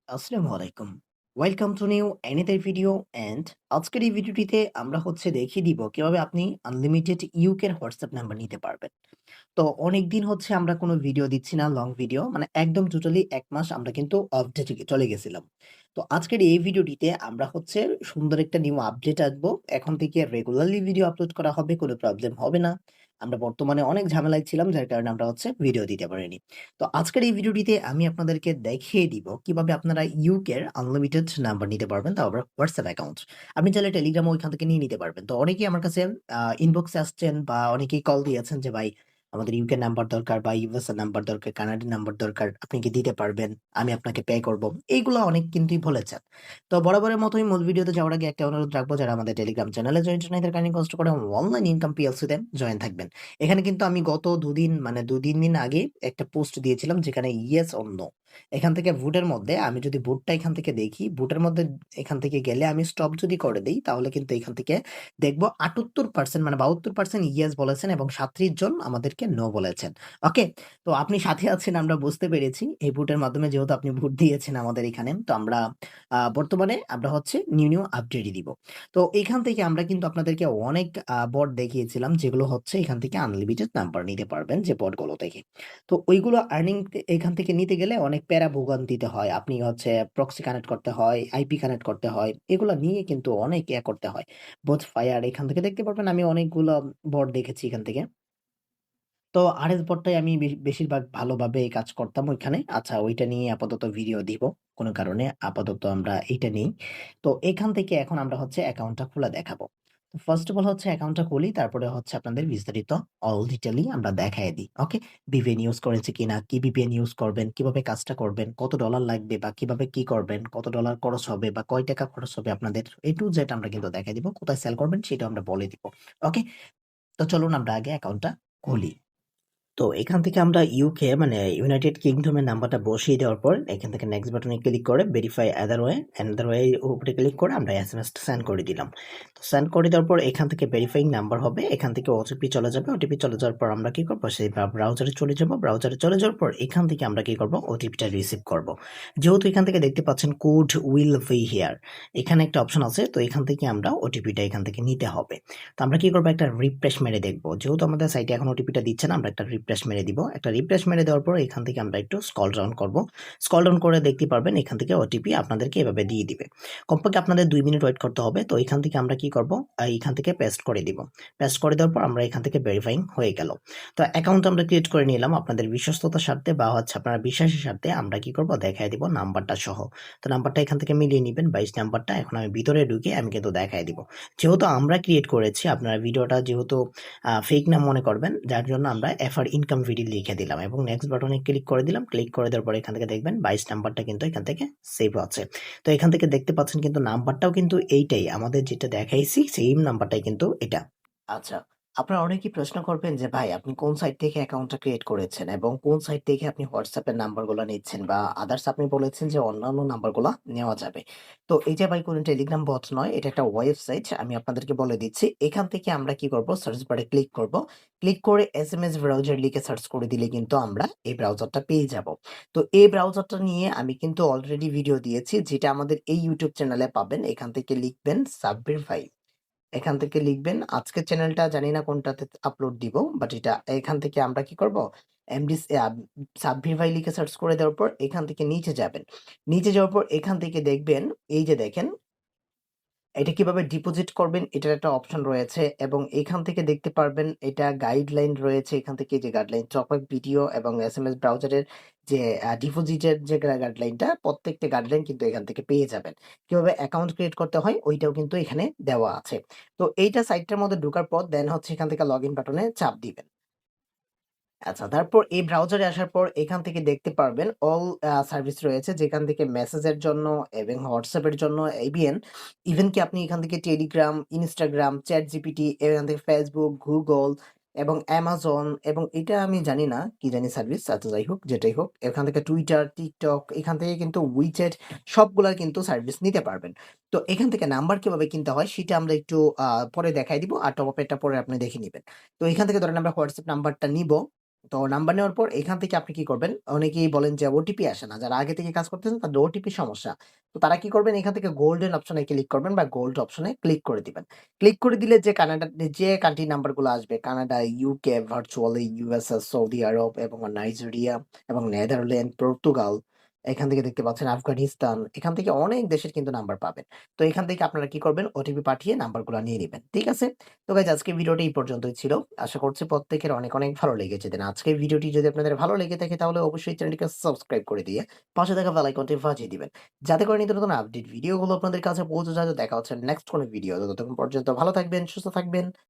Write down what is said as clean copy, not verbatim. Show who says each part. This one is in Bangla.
Speaker 1: আসসালামু আলাইকুম। Welcome to new another video and আজকের এই ভিডিওটিতে আমরা দেখিয়ে দিব কিভাবে আপনি আনলিমিটেড ইউকে হোয়াটসঅ্যাপ নাম্বার নিতে পারবেন। তো অনেকদিন আমরা কোনো ভিডিও দিচ্ছি না, লং ভিডিও মানে একদম টোটালি ১ মাস আমরা কিন্তু অফ চলে গেছিলাম। তো আজকের এই ভিডিওটিতে আমরা সুন্দর একটা নিউ আপডেট আসবো। এখন থেকে রেগুলারলি ভিডিও আপলোড করা হবে, কোনো প্রবলেম হবে না। আমরা বর্তমানে অনেক ঝামেলায় ছিলাম যার কারণে আমরা ভিডিও দিতে পারিনি। তো আজকের এই ভিডিওটিতে আমি আপনাদেরকে দেখিয়ে দিব কিভাবে আপনারা ইউকের আনলিমিটেড নাম্বার নিতে পারবেন, তাও আবার হোয়াটসঅ্যাপ অ্যাকাউন্ট। আপনি চাইলে টেলিগ্রামও ওইখান থেকে নিয়ে নিতে পারবেন। তো অনেকেই আমার কাছে ইনবক্সে আসছেন বা অনেকেই কল দিয়েছেন যে, "ভাই আমাদের ইউকে নাম্বার দরকার বা ইউএস এর নাম্বার দরকার, কানাডিয়ান নাম্বার দরকার। আপনি কি দিতে পারবেন? আমি আপনাকে পে করব।" এইগুলা অনেক কিন্তুই বলেছেন। তো বরাবরের মতোই মূল ভিডিওতে যাওয়ার আগে একটা অনুরোধ রাখবো, যারা আমাদের টেলিগ্রাম চ্যানেলে জয়েন্ট নাই তারা কাইন্ডলি কষ্ট করে অনলাইন ইনকাম পিএলসি তে জয়েন থাকবেন। এখানে কিন্তু আমি গত ২ দিন মানে ২-৩ দিন আগে একটা পোস্ট দিয়েছিলাম যেখানে ইয়েস অর নো। এখান থেকে ভোটের মধ্যে আমি যদি ভোটটা এখান থেকে দেখি, ভোটের মধ্যে এখান থেকে গেলে আমি স্টপ যদি করে দেই তাহলে কিন্তু এখান থেকে দেখব ৭৮% মানে ৭২% ইয়েস বলেছেন এবং ৩৭ জন আমাদেরকে নো বলেছেন। ওকে? তো আপনি সাথে আছেন আমরা বুঝতে পেরেছি। এই ভোটের মাধ্যমে যেহেতু আপনি ভোট দিয়েছেন আমাদের এখানে, তো আমরা বর্তমানে আমরা নিউ আপডেটই দিব। তো এখান থেকে আমরা কিন্তু আপনাদেরকে অনেক বট দেখিয়েছিলাম যেগুলো এখান থেকে আনলিমিটেড নাম্বার নিতে পারবেন যে বটগুলো থেকে। তো ওইগুলো আর্নিং এখান থেকে নিতে গেলে অনেক প্যারা ভোগান্তিতে হয়। আপনি প্রক্সি কানেক্ট করতে হয়, আইপি কানেক্ট করতে হয়। এগুলা নিয়ে কিন্তু অনেক করতে হয়। বোথ ফায়ার এখান থেকে দেখতে পারবেন আমি অনেকগুলো বট দেখেছি এখান থেকে। তো আরএস বটটাই আমি বেশিরভাগ ভালোভাবে কাজ করতাম ওইখানে। আচ্ছা ওইটা নিয়ে আপাতত ভিডিও দিব। কোন কারণে আপাতত আমরা এইটা নেই। তো এখান থেকে এখন আমরা অ্যাকাউন্টটা খোলা দেখাবো। তো ফার্স্ট অফ অল অ্যাকাউন্টটা খুলি, তারপরে আপনাদের বিস্তারিত অল ডিটেইলি আমরা দেখায়ে দিই। ওকে? VPN ইউজ করেছি কিনা, কি VPN ইউজ করবেন, কিভাবে কাজটা করবেন, কত ডলার লাগবে বা কিভাবে কি করবেন, কত ডলার খরচ হবে বা কয় টাকা খরচ হবে আপনাদের A to Z আমরা কিন্তু দেখায় দিব। কোথায় সেল করবেন সেটাও আমরা বলে দিব। ওকে? তো চলুন আমরা আগে অ্যাকাউন্টটা খুলি। তো এখান থেকে আমরা ইউকে মানে ইউনাইটেড কিংডমের নাম্বারটা বসিয়ে দেওয়ার পর এখান থেকে নেক্সট বাটনে ক্লিক করে ভেরিফাই আদার ওয়ে উপরে ক্লিক করে আমরা এসএমএসটা সেন্ড করে দিলাম। তো সেন্ড করে দেওয়ার পর এখান থেকে ভেরিফাইং নাম্বার হবে, এখান থেকে ওটিপি চলে যাবে। ওটিপি চলে যাওয়ার পর আমরা কি করব, সেই ব্রাউজারে চলে যাব। ব্রাউজারে চলে যাওয়ার পর এখান থেকে আমরা কি করব, ওটিপিটা রিসিভ করব। যেহেতু এখান থেকে দেখতে পাচ্ছেন কোড উইল বি হিয়ার, এখানে একটা অপশন আছে। তো এখান থেকে আমরা ওটিপিটা এখান থেকে নিতে হবে। তো আমরা কি করব, একটা রিফ্রেশ মেরে দেখব। যেহেতু আমাদের সাইটে এখন ওটিপিটা দিচ্ছে না, আমরা একটা রিফ্রেশ মেরে দিব। একটা রিফ্রেশ মেরে দেওয়ার পর এখান থেকে আমরা একটু স্ক্রল ডাউন করব। স্ক্রল ডাউন করে দেখতে পারবেন এখান থেকে ওটিপি আপনাদেরকে এভাবে দিয়ে দিবে। কমপক্ষে আপনাদের ২ মিনিট ওয়েট করতে হবে। তো এখান থেকে আমরা কি করব, এখান থেকে পেস্ট করে দিব। পেস্ট করে দেওয়ার পর আমরা এখান থেকে ভেরিফাইং হয়ে গেল। তো অ্যাকাউন্ট আমরা ক্রিয়েট করে নিলাম আপনাদের বিশ্বস্ততার স্বার্থে বা আপনার বিশ্বাসের স্বার্থে আমরা কি করব, দেখায় দিব নাম্বারটা সহ। তো নাম্বারটা এখান থেকে মিলিয়ে নিবেন ২২ নাম্বারটা। এখন আমি ভিতরে ঢুকে আমি কিন্তু দেখায় দিব। যেহেতু আমরা ক্রিয়েট করেছি, আপনারা ভিডিওটা যেহেতু ফেক না মনে করবেন, যার জন্য আমরা এফআর ইনকাম ভিডিও লিখে দিলাম এবং নেক্সট বাটনে ক্লিক করে দিলাম। ক্লিক করে দেওয়ার পর এখান থেকে দেখবেন ২২ নাম্বারটা কিন্তু এখান থেকে সেভ আছে। তো এখান থেকে দেখতে পাচ্ছেন কিন্তু নাম্বারটাও কিন্তু এইটাই, আমাদের যেটা দেখাইছি সেম নাম্বারটাই কিন্তু এটা। আচ্ছা, আপনারা অনেকেই প্রশ্ন করবেন যে ভাই আপনি কোন সাইট থেকে অ্যাকাউন্টটা ক্রিয়েট করেছেন এবং কোন সাইট থেকে আপনি হোয়াটসঅ্যাপ এর নাম্বারগুলো নিচ্ছেন বা আদার্স আপনি বলেছেন যে অন্যান্য নাম্বারগুলা নেওয়া যাবে। তো এই যে ভাই কোনো টেলিগ্রাম বট নয়, এটা একটা ওয়েবসাইট। আমি আপনাদেরকে বলে দিচ্ছি। এখান থেকে আমরা কি করব, সার্চ বারে ক্লিক করব। ক্লিক করে এসএমএস ব্রাউজার লিখে সার্চ করে দিলে কিন্তু আমরা এই ব্রাউজারটা পেয়ে যাব। তো এই ব্রাউজারটা নিয়ে আমি কিন্তু অলরেডি ভিডিও দিয়েছি, যেটা আমাদের এই ইউটিউব চ্যানেলে পাবেন। এখান থেকে লিখবেন সাব্বির ভাই। এখান থেকে লিখবেন, আজকের চ্যানেলটা জানি না কোনটাতে আপলোড দিব। বাট এটা এখান থেকে আমরা কি করব? এমডি সাব্বির ভাই লিখে সার্চ করে দেওয়ার পর এখান থেকে নিচে যাবেন। নিচে যাওয়ার পর এখান থেকে দেখবেন, এই যে দেখেন এটা কিভাবে ডিপোজিট করবেন এটার একটা অপশন রয়েছে এবং এখান থেকে দেখতে পারবেন এটা গাইডলাইন রয়েছে। এখান থেকে যে গাইডলাইন টপআপ ভিডিও এবং এসএমএস ব্রাউজারের যে ডিপোজিটের যে গাইডলাইনটা, প্রত্যেকটা গাইডলাইন কিন্তু এখান থেকে পেয়ে যাবেন। কিভাবে অ্যাকাউন্ট ক্রিয়েট করতে হয় ওইটাও কিন্তু এখানে দেওয়া আছে। তো এইটা সাইটটার মধ্যে ঢোকার পর দেন এখান থেকে লগইন বাটনে চাপ দিবেন। আচ্ছা, তারপর এই ব্রাউজারে আসার পর এখান থেকে দেখতে পারবেন অল সার্ভিস রয়েছে, যেখান থেকে মেসেজের জন্য এবং WhatsApp এর জন্য এবিএন, ইভেন কি আপনি এখান থেকে টেলিগ্রাম, Instagram, ChatGPT, এখান থেকে Facebook, Google এবং Amazon এবং এটা আমি জানি না কি জানি সার্ভিস, আচ্ছা যাই হোক, যেটাই হোক, এখান থেকে Twitter, TikTok, এখান থেকে কিন্তু WeChat সবগুলার কিন্তু সার্ভিস নিতে পারবেন। তো এখান থেকে নাম্বার কিভাবে কিনতে হয় সেটা আমরা একটু পরে দেখাই দিব। আর টপ আপ এটা পরে আপনি দেখে নিবেন। তো এখান থেকে ধরেন আমরা WhatsApp নাম্বারটা নিব। তো নাম্বার নেওয়ার পর এখান থেকে আপনি কি করবেন? অনেকেই বলেন যে ওটিপি আসে না। যারা আগে থেকে কাজ করতেছেন তাদের ওটিপি সমস্যা। তো তারা কি করবেন? এখান থেকে গোল্ডেন অপশনে ক্লিক করবেন বা গোল্ড অপশনে ক্লিক করে দিবেন। ক্লিক করে দিলে যে কান্ট্রি নাম্বারগুলো আসবে Canada, UK, virtually USA, Saudi Arab এবং নাইজেরিয়া এবং নেদারল্যান্ড, পর্তুগাল, এখান থেকে দেখতে পাচ্ছেন আফগানিস্তান, এখান থেকে অনেক দেশের কিন্তু নাম্বার পাবেন। তো এখান থেকে আপনারা কি করবেন? ওটিপি পাঠিয়ে নাম্বারগুলা নিয়ে নিবেন। ঠিক আছে? তো গাইজ আজকের ভিডিওটা এই পর্যন্তই ছিল। আশা করছি প্রত্যেকের অনেক, অনেক ভালো লেগেছে। দেন আজকের ভিডিওটি যদি আপনাদের ভালো লেগে থাকে তাহলে অবশ্যই চ্যানেলটিকে সাবস্ক্রাইব করে দিয়ে পাশে থাকা বেল আইকনটি বাজিয়ে দিবেন। যাতে করে নিত্য নতুন আপডেট ভিডিওগুলো আপনাদের কাছে পৌঁছে যায়। তো দেখা হচ্ছে নেক্সট কোনো ভিডিও। ততক্ষণ পর্যন্ত ভালো থাকবেন, সুস্থ থাকবেন।